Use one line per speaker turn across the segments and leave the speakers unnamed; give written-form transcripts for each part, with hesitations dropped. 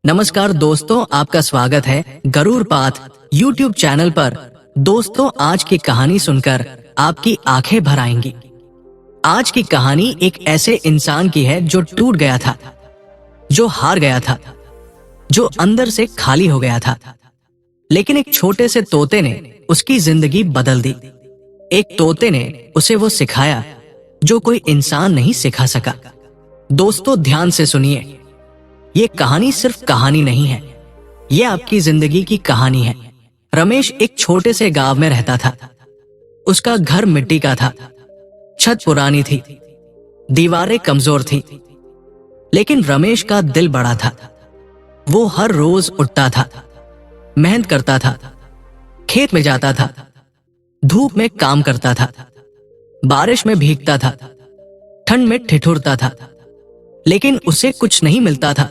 नमस्कार दोस्तों, आपका स्वागत है गरुड़ पाथ यूट्यूब चैनल पर। दोस्तों, आज की कहानी सुनकर आपकी आंखें भर आएंगी। आज की कहानी एक ऐसे इंसान की है जो टूट गया था, जो हार गया था, जो अंदर से खाली हो गया था। लेकिन एक छोटे से तोते ने उसकी जिंदगी बदल दी। एक तोते ने उसे वो सिखाया जो कोई इंसान नहीं सिखा सका। दोस्तों, ध्यान से सुनिए, ये कहानी सिर्फ कहानी नहीं है, ये आपकी जिंदगी की कहानी है। रमेश एक छोटे से गांव में रहता था। उसका घर मिट्टी का था, छत पुरानी थी, दीवारें कमजोर थी, लेकिन रमेश का दिल बड़ा था। वो हर रोज उठता था, मेहनत करता था, खेत में जाता था, धूप में काम करता था, बारिश में भीगता था, ठंड में ठिठुरता था, लेकिन उसे कुछ नहीं मिलता था।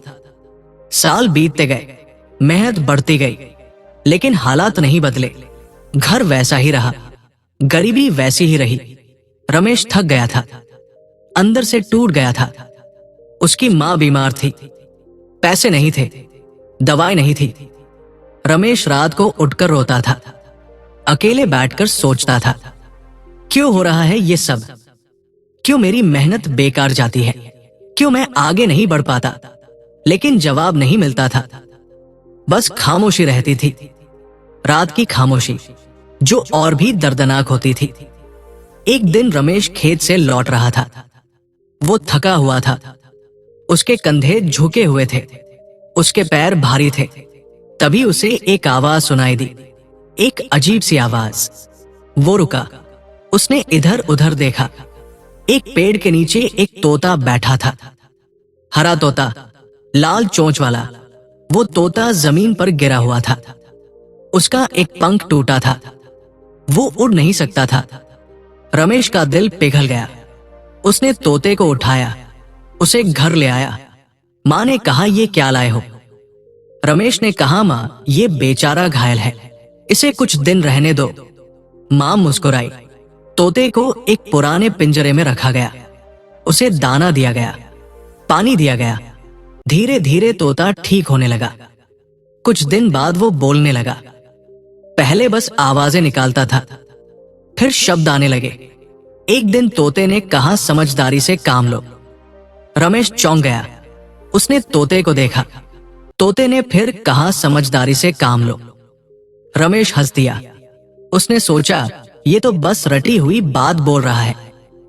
साल बीतते गए, मेहनत बढ़ती गई, लेकिन हालात नहीं बदले। घर वैसा ही रहा, गरीबी वैसी ही रही। रमेश थक गया था, अंदर से टूट गया था। उसकी मां बीमार थी, पैसे नहीं थे, दवाई नहीं थी। रमेश रात को उठकर रोता था, अकेले बैठकर सोचता था, क्यों हो रहा है ये सब? क्यों मेरी मेहनत बेकार जाती है? क्यों मैं आगे नहीं बढ़ पाता? लेकिन जवाब नहीं मिलता था, बस खामोशी रहती थी। रात की खामोशी जो और भी दर्दनाक होती थी। एक दिन रमेश खेत से लौट रहा था। वो थका हुआ था, उसके कंधे झुके हुए थे, उसके पैर भारी थे। तभी उसे एक आवाज सुनाई दी, एक अजीब सी आवाज। वो रुका, उसने इधर उधर देखा। एक पेड़ के नीचे एक तोता बैठा था, हरा तोता, लाल चोंच वाला। वो तोता जमीन पर गिरा हुआ था, उसका एक पंख टूटा था, वो उड़ नहीं सकता था। रमेश का दिल पिघल गया। उसने तोते को उठाया, उसे घर ले आया। मां ने कहा, ये क्या लाए हो? रमेश ने कहा, मां, ये बेचारा घायल है, इसे कुछ दिन रहने दो। मां मुस्कुराई। तोते को एक पुराने पिंजरे में रखा गया, उसे दाना दिया गया, पानी दिया गया। धीरे धीरे तोता ठीक होने लगा। कुछ दिन बाद वो बोलने लगा। पहले बस आवाजें निकालता था, फिर शब्द आने लगे। एक दिन तोते ने कहा, समझदारी से काम लो। रमेश चौंक गया, उसने तोते को देखा। तोते ने फिर कहा, समझदारी से काम लो। रमेश हंस दिया। उसने सोचा, ये तो बस रटी हुई बात बोल रहा है,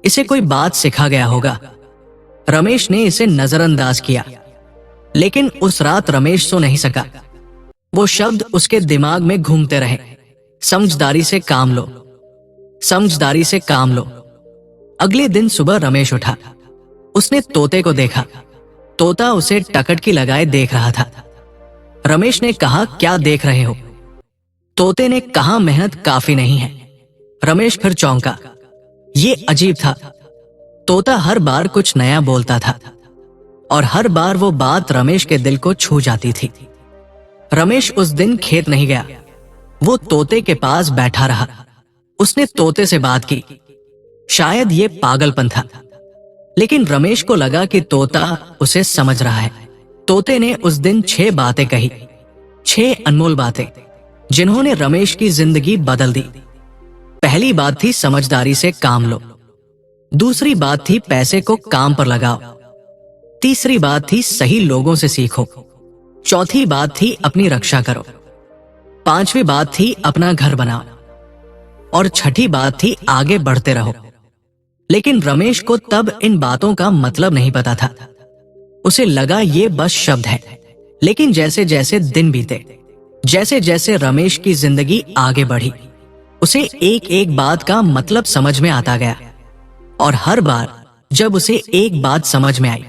इसे कोई बात सिखा गया होगा। रमेश ने इसे नजरअंदाज किया, लेकिन उस रात रमेश सो नहीं सका। वो शब्द उसके दिमाग में घूमते रहे, समझदारी से काम लो, समझदारी से काम लो। अगले दिन सुबह रमेश उठा, उसने तोते को देखा। तोता उसे टकटकी लगाए देख रहा था। रमेश ने कहा, क्या देख रहे हो? तोते ने कहा, मेहनत काफी नहीं है। रमेश फिर चौंका। ये अजीब था, तोता हर बार कुछ नया बोलता था, और हर बार वो बात रमेश के दिल को छू जाती थी। रमेश उस दिन खेत नहीं गया, वो तोते के पास बैठा रहा। उसने तोते से बात की। शायद ये पागलपन था, लेकिन रमेश को लगा कि तोता उसे समझ रहा है। तोते ने उस दिन 6 बातें कही, 6 अनमोल बातें, जिन्होंने रमेश की जिंदगी बदल दी। पहली बात थी, समझदारी से काम लो। दूसरी बात थी, पैसे को काम पर लगाओ। तीसरी बात थी, सही लोगों से सीखो। चौथी बात थी, अपनी रक्षा करो। पांचवी बात थी, अपना घर बनाओ। और छठी बात थी, आगे बढ़ते रहो। लेकिन रमेश को तब इन बातों का मतलब नहीं पता था। उसे लगा ये बस शब्द है। लेकिन जैसे जैसे दिन बीते, जैसे जैसे रमेश की जिंदगी आगे बढ़ी, उसे एक एक बात का मतलब समझ में आता गया। और हर बार जब उसे एक बात समझ में आई,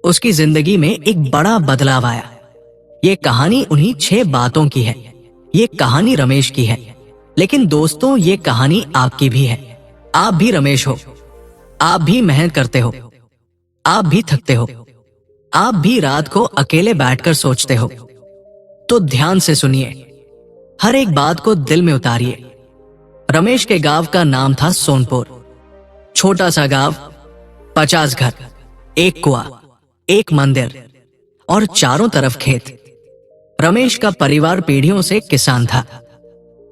उसकी जिंदगी में एक बड़ा बदलाव आया। ये कहानी उन्हीं 6 बातों की है। ये कहानी रमेश की है, लेकिन दोस्तों, ये कहानी आपकी भी है। आप भी रमेश हो, आप भी मेहनत करते हो, आप भी थकते हो, आप भी रात को अकेले बैठकर सोचते हो। तो ध्यान से सुनिए, हर एक बात को दिल में उतारिए। रमेश के गांव का नाम था सोनपुर। छोटा सा गांव, 50 घर, एक कुआं, एक मंदिर और चारों तरफ खेत। रमेश का परिवार पीढ़ियों से किसान था।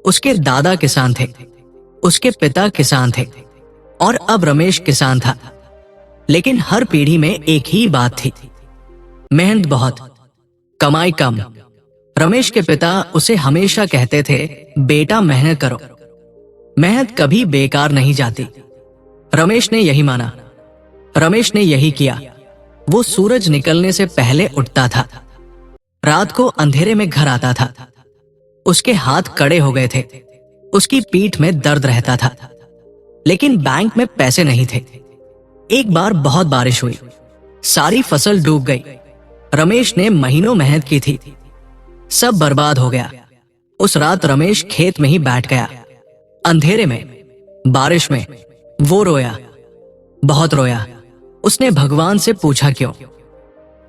उसके दादा किसान थे, उसके पिता किसान थे और अब रमेश किसान था। लेकिन हर पीढ़ी में एक ही बात थी, मेहनत बहुत, कमाई कम। रमेश के पिता उसे हमेशा कहते थे, बेटा मेहनत करो, मेहनत कभी बेकार नहीं जाती। रमेश ने यही माना, रमेश ने यही किया। वो सूरज निकलने से पहले उठता था, रात को अंधेरे में घर आता था। उसके हाथ कड़े हो गए थे, उसकी पीठ में दर्द रहता था, लेकिन बैंक में पैसे नहीं थे। एक बार बहुत बारिश हुई, सारी फसल डूब गई। रमेश ने महीनों मेहनत की थी, सब बर्बाद हो गया। उस रात रमेश खेत में ही बैठ गया, अंधेरे में, बारिश में। वो रोया, बहुत रोया। उसने भगवान से पूछा, क्यों?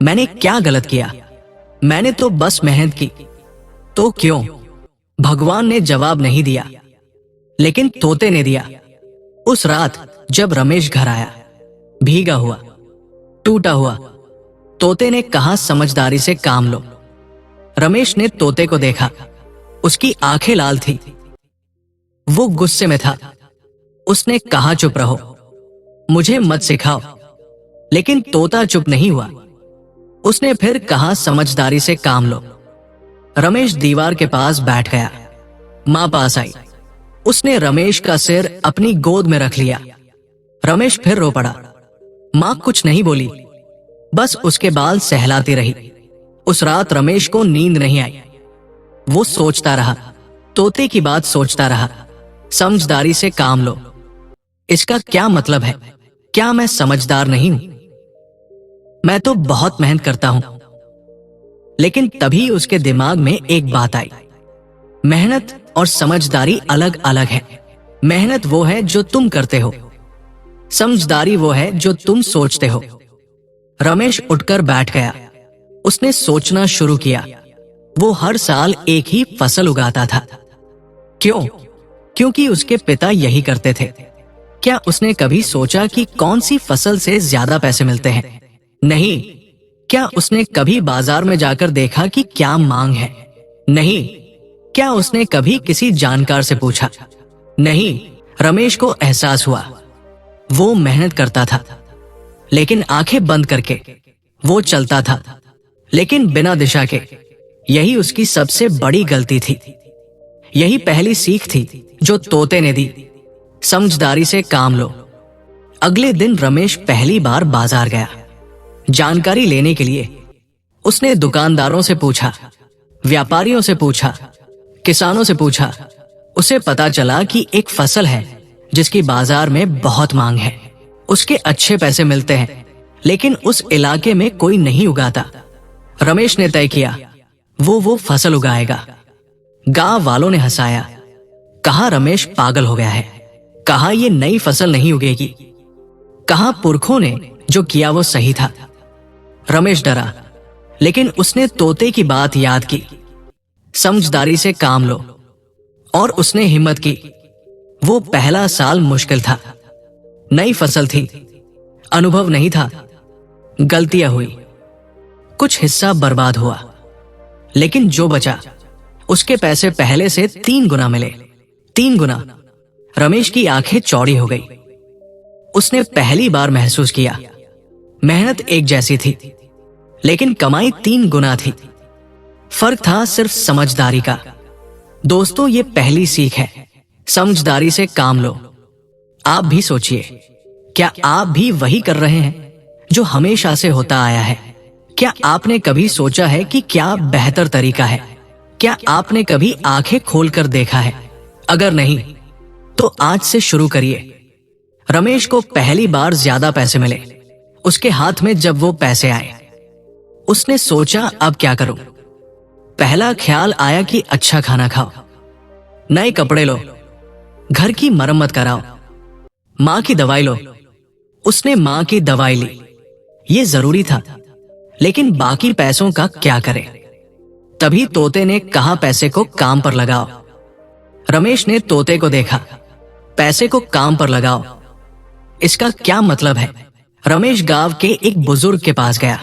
मैंने क्या गलत किया? मैंने तो बस मेहनत की, तो क्यों? भगवान ने जवाब नहीं दिया, लेकिन तोते ने दिया। उस रात जब रमेश घर आया, भीगा हुआ, टूटा हुआ, तोते ने कहा, समझदारी से काम लो। रमेश ने तोते को देखा, उसकी आंखें लाल थी, वो गुस्से में था। उसने कहा, चुप रहो, मुझे मत सिखाओ। लेकिन तोता चुप नहीं हुआ। उसने फिर कहा, समझदारी से काम लो। रमेश दीवार के पास बैठ गया। मां पास आई, उसने रमेश का सिर अपनी गोद में रख लिया। रमेश फिर रो पड़ा। मां कुछ नहीं बोली, बस उसके बाल सहलाती रही। उस रात रमेश को नींद नहीं आई। वो सोचता रहा, तोते की बात सोचता रहा, समझदारी से काम लो। इसका क्या मतलब है? क्या मैं समझदार नहीं हूं? मैं तो बहुत मेहनत करता हूं। लेकिन तभी उसके दिमाग में एक बात आई, मेहनत और समझदारी अलग अलग है। मेहनत वो है जो तुम करते हो, समझदारी वो है जो तुम सोचते हो। रमेश उठकर बैठ गया। उसने सोचना शुरू किया। वो हर साल एक ही फसल उगाता था। क्यों? क्योंकि उसके पिता यही करते थे। क्या उसने कभी सोचा कि कौन सी फसल से ज्यादा पैसे मिलते हैं? नहीं। क्या उसने कभी बाजार में जाकर देखा कि क्या मांग है? नहीं। क्या उसने कभी किसी जानकार से पूछा? नहीं। रमेश को एहसास हुआ, वो मेहनत करता था, लेकिन आंखें बंद करके। वो चलता था, लेकिन बिना दिशा के। यही उसकी सबसे बड़ी गलती थी। यही पहली सीख थी जो तोते ने दी, समझदारी से काम लो। अगले दिन रमेश पहली बार बाजार गया, जानकारी लेने के लिए। उसने दुकानदारों से पूछा, व्यापारियों से पूछा, किसानों से पूछा। उसे पता चला कि एक फसल है जिसकी बाजार में बहुत मांग है, उसके अच्छे पैसे मिलते हैं, लेकिन उस इलाके में कोई नहीं उगाता। रमेश ने तय किया, वो फसल उगाएगा। गांव वालों ने हंसाया, कहा रमेश पागल हो गया है, कहा ये नई फसल नहीं उगेगी, कहा पुरखों ने जो किया वो सही था। रमेश डरा, लेकिन उसने तोते की बात याद की, समझदारी से काम लो। और उसने हिम्मत की। वो पहला साल मुश्किल था, नई फसल थी, अनुभव नहीं था, गलतियां हुई, कुछ हिस्सा बर्बाद हुआ, लेकिन जो बचा उसके पैसे पहले से 3 गुना मिले। 3 गुना। रमेश की आंखें चौड़ी हो गई। उसने पहली बार महसूस किया, मेहनत एक जैसी थी, लेकिन कमाई 3 गुना थी। फर्क था सिर्फ समझदारी का। दोस्तों, ये पहली सीख है, समझदारी से काम लो। आप भी सोचिए, क्या आप भी वही कर रहे हैं जो हमेशा से होता आया है? क्या आपने कभी सोचा है कि क्या बेहतर तरीका है? क्या आपने कभी आंखें खोलकर देखा है? अगर नहीं, तो आज से शुरू करिए। रमेश को पहली बार ज्यादा पैसे मिले। उसके हाथ में जब वो पैसे आए, उसने सोचा, अब क्या करूं? पहला ख्याल आया कि अच्छा खाना खाओ, नए कपड़े लो, घर की मरम्मत कराओ, मां की दवाई लो। उसने मां की दवाई ली, ये जरूरी था, लेकिन बाकी पैसों का क्या करें? तभी तोते ने कहा, पैसे को काम पर लगाओ। रमेश ने तोते को देखा, पैसे को काम पर लगाओ, इसका क्या मतलब है? रमेश गांव के एक बुजुर्ग के पास गया।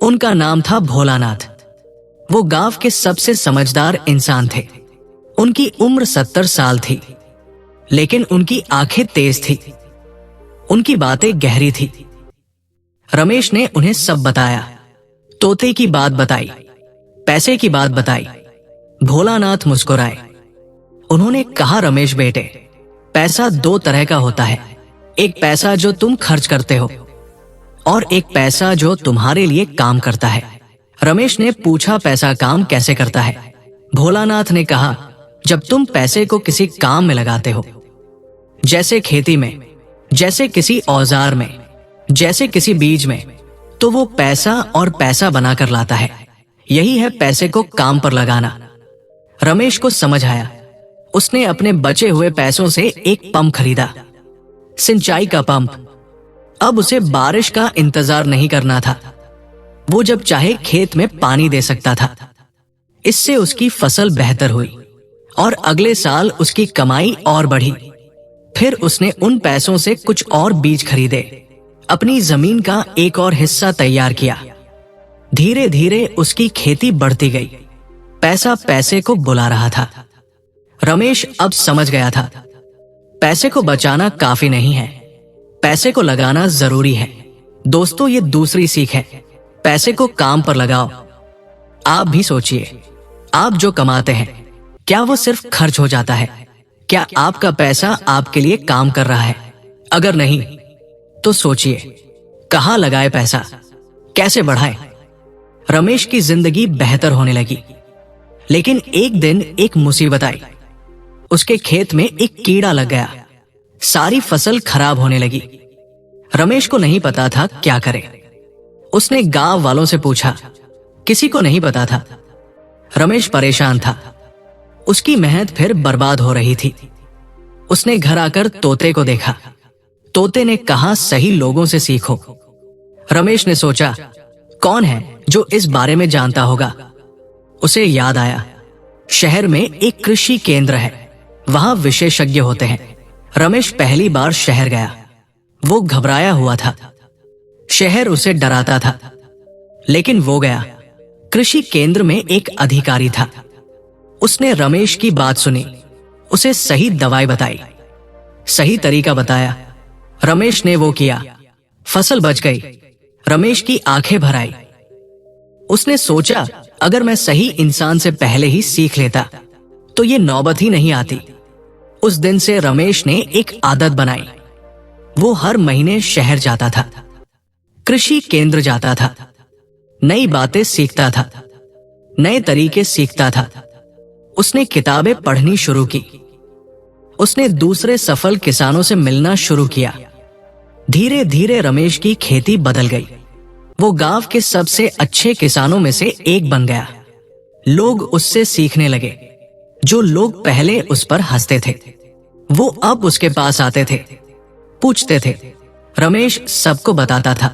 उनका नाम था भोलानाथ। वो गांव के सबसे समझदार इंसान थे। उनकी उम्र 70 साल थी, लेकिन उनकी आंखें तेज थी। उनकी बातें गहरी थी। रमेश ने उन्हें सब बताया। तोते की बात बताई, पैसे की बात बताई। भोलानाथ मुस्कुराए। उन्होंने कहा, रमेश बेटे, पैसा दो तरह का होता है। एक पैसा जो तुम खर्च करते हो और एक पैसा जो तुम्हारे लिए काम करता है। रमेश ने पूछा, पैसा काम कैसे करता है? भोलानाथ ने कहा, जब तुम पैसे को किसी काम में लगाते हो, जैसे खेती में, जैसे किसी औजार में, जैसे किसी बीज में, तो वो पैसा और पैसा बनाकर लाता है। यही है पैसे को काम पर लगाना। रमेश को समझ आया। उसने अपने बचे हुए पैसों से एक पंप खरीदा, सिंचाई का पंप। अब उसे बारिश का इंतजार नहीं करना था। वो जब चाहे खेत में पानी दे सकता था। इससे उसकी फसल बेहतर हुई और अगले साल उसकी कमाई और बढ़ी। फिर उसने उन पैसों से कुछ और बीज खरीदे, अपनी जमीन का एक और हिस्सा तैयार किया। धीरे धीरे उसकी खेती बढ़ती गई। पैसा पैसे को बुला रहा था। रमेश अब समझ गया था, पैसे को बचाना काफी नहीं है, पैसे को लगाना जरूरी है। दोस्तों, ये दूसरी सीख है, पैसे को काम पर लगाओ। आप भी सोचिए, आप जो कमाते हैं, क्या वो सिर्फ खर्च हो जाता है? क्या आपका पैसा आपके लिए काम कर रहा है? अगर नहीं, तो सोचिए, कहां लगाए पैसा, कैसे बढ़ाए? रमेश की जिंदगी बेहतर होने लगी। लेकिन एक दिन एक मुसीबत आई। उसके खेत में एक कीड़ा लग गया। सारी फसल खराब होने लगी। रमेश को नहीं पता था क्या करे। उसने गांव वालों से पूछा, किसी को नहीं पता था। रमेश परेशान था। उसकी मेहनत फिर बर्बाद हो रही थी। उसने घर आकर तोते को देखा। तोते ने कहा, सही लोगों से सीखो। रमेश ने सोचा, कौन है जो इस बारे में जानता होगा? उसे याद आया, शहर में एक कृषि केंद्र है, वहां विशेषज्ञ होते हैं। रमेश पहली बार शहर गया। वो घबराया हुआ था। शहर उसे डराता था, लेकिन वो गया। कृषि केंद्र में एक अधिकारी था। उसने रमेश की बात सुनी, उसे सही दवाई बताई, सही तरीका बताया। रमेश ने वो किया। फसल बच गई। रमेश की आंखें भर आई। उसने सोचा, अगर मैं सही इंसान से पहले ही सीख लेता तो ये नौबत ही नहीं आती। उस दिन से रमेश ने एक आदत बनाई। वो हर महीने शहर जाता था, कृषि केंद्र जाता था, नई बातें सीखता था, नए तरीके सीखता था। उसने किताबें पढ़नी शुरू की। उसने दूसरे सफल किसानों से मिलना शुरू किया। धीरे धीरे रमेश की खेती बदल गई। वो गांव के सबसे अच्छे किसानों में से एक बन गया। लोग उससे सीखने लगे। जो लोग पहले उस पर हंसते थे, वो अब उसके पास आते थे, पूछते थे। रमेश सबको बताता था,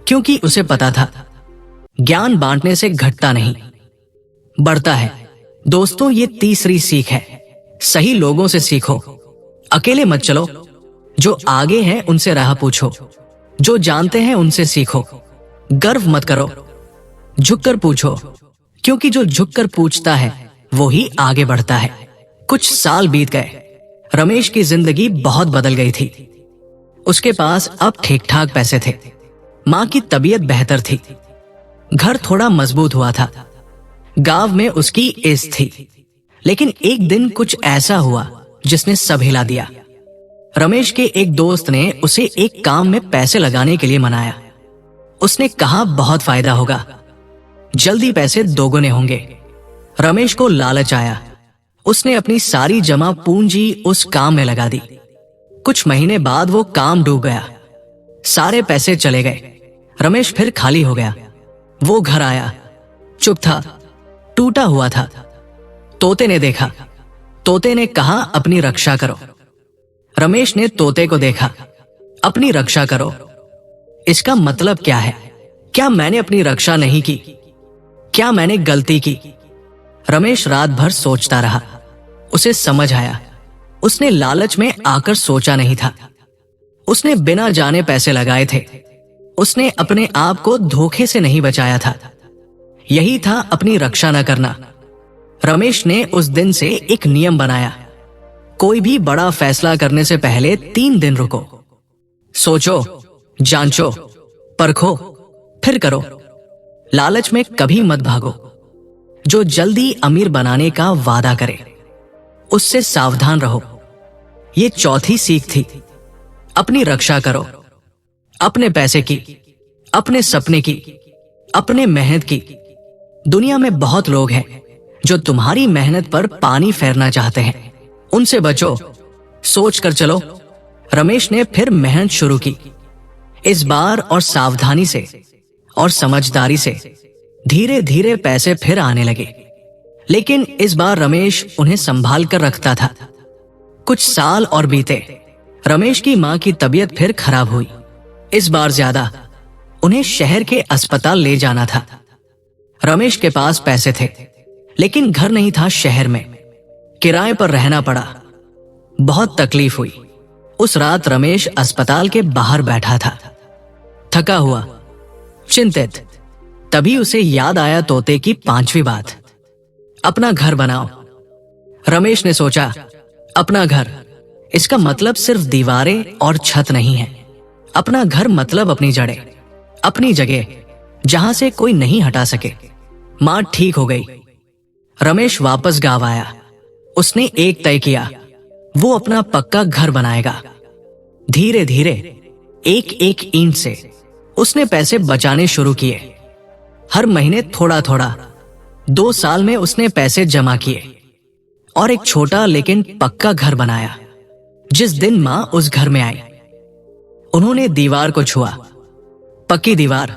क्योंकि उसे पता था, ज्ञान बांटने से घटता नहीं, बढ़ता है। दोस्तों, ये तीसरी सीख है, सही लोगों से सीखो। अकेले मत चलो। जो आगे हैं उनसे राह पूछो। जो जानते हैं उनसे सीखो। गर्व मत करो, झुककर पूछो, क्योंकि जो झुककर पूछता है वो ही आगे बढ़ता है। कुछ साल बीत गए। रमेश की जिंदगी बहुत बदल गई थी। उसके पास अब ठीक ठाक पैसे थे। मां की तबीयत बेहतर थी। घर थोड़ा मजबूत हुआ था। गांव में उसकी इज्जत थी। लेकिन एक दिन कुछ ऐसा हुआ जिसने सब हिला दिया। रमेश के एक दोस्त ने उसे एक काम में पैसे लगाने के लिए मनाया। उसने कहा, बहुत फायदा होगा, जल्दी पैसे दोगुने होंगे। रमेश को लालच आया। उसने अपनी सारी जमा पूंजी उस काम में लगा दी। कुछ महीने बाद वो काम डूब गया। सारे पैसे चले गए। रमेश फिर खाली हो गया। वो घर आया, चुप था, टूटा हुआ था। तोते ने देखा। तोते ने कहा, अपनी रक्षा करो। रमेश ने तोते को देखा। अपनी रक्षा करो, इसका मतलब क्या है? क्या मैंने अपनी रक्षा नहीं की? क्या मैंने गलती की? रमेश रात भर सोचता रहा। उसे समझ आया, उसने लालच में आकर सोचा नहीं था। उसने बिना जाने पैसे लगाए थे। उसने अपने आप को धोखे से नहीं बचाया था। यही था अपनी रक्षा न करना। रमेश ने उस दिन से एक नियम बनाया, कोई भी बड़ा फैसला करने से पहले 3 दिन रुको, सोचो, जांचो, परखो, फिर करो। लालच में कभी मत भागो। जो जल्दी अमीर बनाने का वादा करे उससे सावधान रहो। ये चौथी सीख थी। अपनी रक्षा करो, अपने पैसे की, अपने सपने की, अपने मेहनत की। दुनिया में बहुत लोग हैं जो तुम्हारी मेहनत पर पानी फेरना चाहते हैं, उनसे बचो। सोच कर चलो। रमेश ने फिर मेहनत शुरू की। इस बार और सावधानी से और समझदारी से धीरे धीरे पैसे फिर आने लगे। लेकिन इस बार रमेश उन्हें संभाल कर रखता था। कुछ साल और बीते। रमेश की मां की तबीयत फिर खराब हुई। इस बार ज्यादा। उन्हें शहर के अस्पताल ले जाना था। रमेश के पास पैसे थे, लेकिन घर नहीं था शहर में। किराए पर रहना पड़ा। बहुत तकलीफ हुई। उस रात रमेश अस्पताल के बाहर बैठा था, थका हुआ, चिंतित। तभी उसे याद आया तोते की 5वीं बात, अपना घर बनाओ। रमेश ने सोचा, अपना घर, इसका मतलब सिर्फ दीवारें और छत नहीं है। अपना घर मतलब अपनी जड़ें, अपनी जगह जहां से कोई नहीं हटा सके। मां ठीक हो गई। रमेश वापस गांव आया। उसने एक तय किया, वो अपना पक्का घर बनाएगा। धीरे धीरे एक एक ईंट से उसने पैसे बचाने शुरू किए। हर महीने थोड़ा थोड़ा। 2 साल में उसने पैसे जमा किए और एक छोटा लेकिन पक्का घर बनाया। जिस दिन मां उस घर में आई, उन्होंने दीवार को छुआ। पक्की दीवार।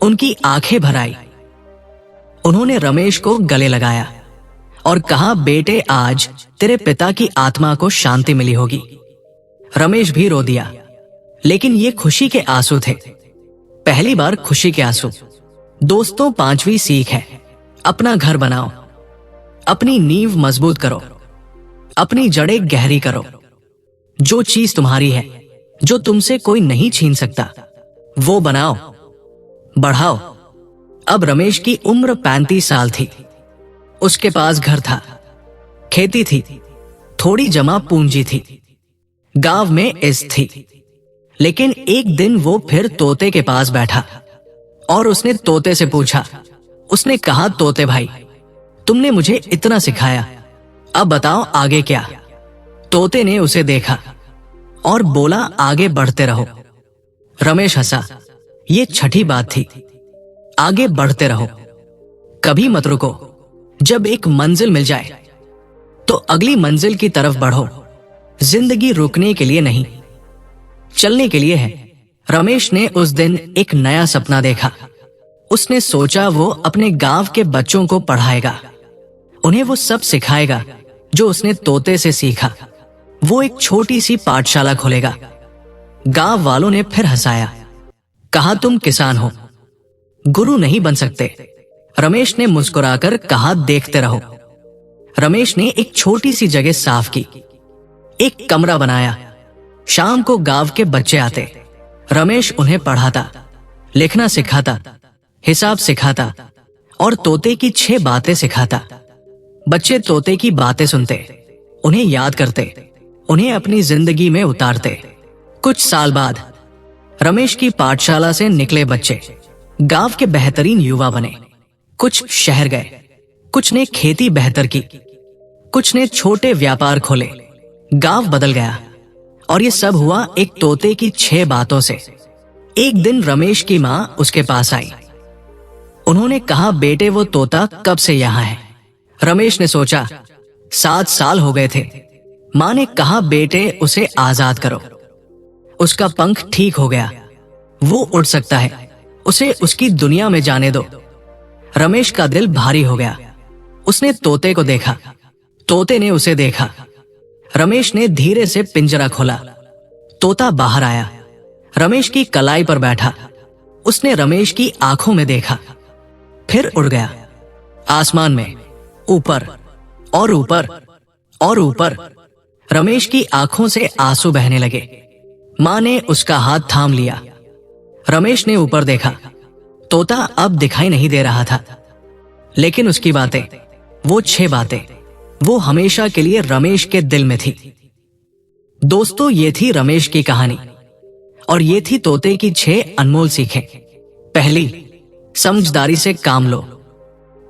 उनकी आंखें भर आई। उन्होंने रमेश को गले लगाया और कहा, बेटे, आज तेरे पिता की आत्मा को शांति मिली होगी। रमेश भी रो दिया, लेकिन ये खुशी के आंसू थे। पहली बार खुशी के आंसू। दोस्तों, 5वीं सीख है, अपना घर बनाओ, अपनी नींव मजबूत करो, अपनी जड़ें गहरी करो। जो चीज तुम्हारी है, जो तुमसे कोई नहीं छीन सकता, वो बनाओ, बढ़ाओ। अब रमेश की उम्र 35 साल थी। उसके पास घर था, खेती थी, थोड़ी जमा पूंजी थी, गांव में इज्जत थी। लेकिन एक दिन वो फिर तोते के पास बैठा और उसने तोते से पूछा। उसने कहा, तोते भाई, तुमने मुझे इतना सिखाया, अब बताओ आगे क्या। तोते ने उसे देखा और बोला, आगे बढ़ते रहो। रमेश हंसा। ये 6ठी बात थी, आगे बढ़ते रहो, कभी मत रुको। जब एक मंजिल मिल जाए तो अगली मंजिल की तरफ बढ़ो। जिंदगी रुकने के लिए नहीं, चलने के लिए है। रमेश ने उस दिन एक नया सपना देखा। उसने सोचा वो अपने गांव के बच्चों को पढ़ाएगा, उन्हें वो सब सिखाएगा जो उसने तोते से सीखा। वो एक छोटी सी पाठशाला खोलेगा। गांव वालों ने फिर हंसाया, कहा, तुम किसान हो, गुरु नहीं बन सकते। रमेश ने मुस्कुराकर कहा, देखते रहो। रमेश ने एक छोटी सी जगह साफ की, एक कमरा बनाया। शाम को गांव के बच्चे आते। रमेश उन्हें पढ़ाता, लिखना सिखाता, हिसाब सिखाता और तोते की 6 बातें सिखाता। बच्चे तोते की बातें सुनते, उन्हें याद करते, उन्हें अपनी जिंदगी में उतारते। कुछ साल बाद रमेश की पाठशाला से निकले बच्चे गांव के बेहतरीन युवा बने। कुछ शहर गए, कुछ ने खेती बेहतर की, कुछ ने छोटे व्यापार खोले। गांव बदल गया और ये सब हुआ एक तोते की 6 बातों से। एक दिन रमेश की मां उसके पास आई। उन्होंने कहा, बेटे, वो तोता कब से यहां है? रमेश ने सोचा, 7 साल हो गए थे। मां ने कहा, बेटे, उसे आजाद करो, उसका पंख ठीक हो गया, वो उड़ सकता है, उसे उसकी दुनिया में जाने दो। रमेश का दिल भारी हो गया। उसने तोते को देखा, तोते ने उसे देखा। रमेश ने धीरे से पिंजरा खोला। तोता बाहर आया, रमेश की कलाई पर बैठा। उसने रमेश की आंखों में देखा, फिर उड़ गया। आसमान में, ऊपर और ऊपर और ऊपर। रमेश की आंखों से आंसू बहने लगे। मां ने उसका हाथ थाम लिया। रमेश ने ऊपर देखा। तोता अब दिखाई नहीं दे रहा था, लेकिन उसकी बातें, वो 6 बातें, वो हमेशा के लिए रमेश के दिल में थी। दोस्तों, ये थी रमेश की कहानी और ये थी तोते की 6 अनमोल सीखें। पहली, समझदारी से काम लो,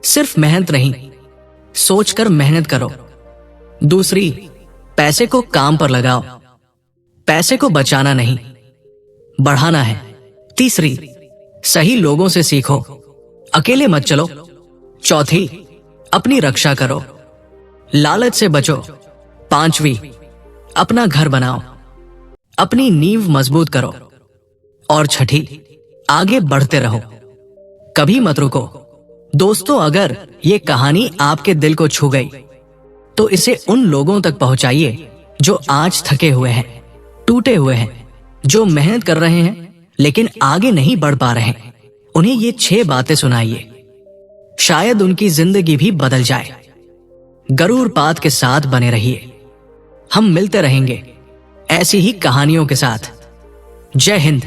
सिर्फ मेहनत नहीं, सोचकर मेहनत करो। दूसरी, पैसे को काम पर लगाओ, पैसे को बचाना नहीं, बढ़ाना है। तीसरी, सही लोगों से सीखो, अकेले मत चलो। चौथी, अपनी रक्षा करो, लालच से बचो। पांचवी, अपना घर बनाओ, अपनी नींव मजबूत करो। और छठी, आगे बढ़ते रहो, कभी मत रुको। दोस्तों, अगर ये कहानी आपके दिल को छू गई तो इसे उन लोगों तक पहुंचाइए जो आज थके हुए हैं, टूटे हुए हैं, जो मेहनत कर रहे हैं लेकिन आगे नहीं बढ़ पा रहे हैं। उन्हें ये 6 बातें सुनाइए, शायद उनकी जिंदगी भी बदल जाए। गरूर पात के साथ बने रहिए, हम मिलते रहेंगे ऐसी ही कहानियों के साथ। जय हिंद।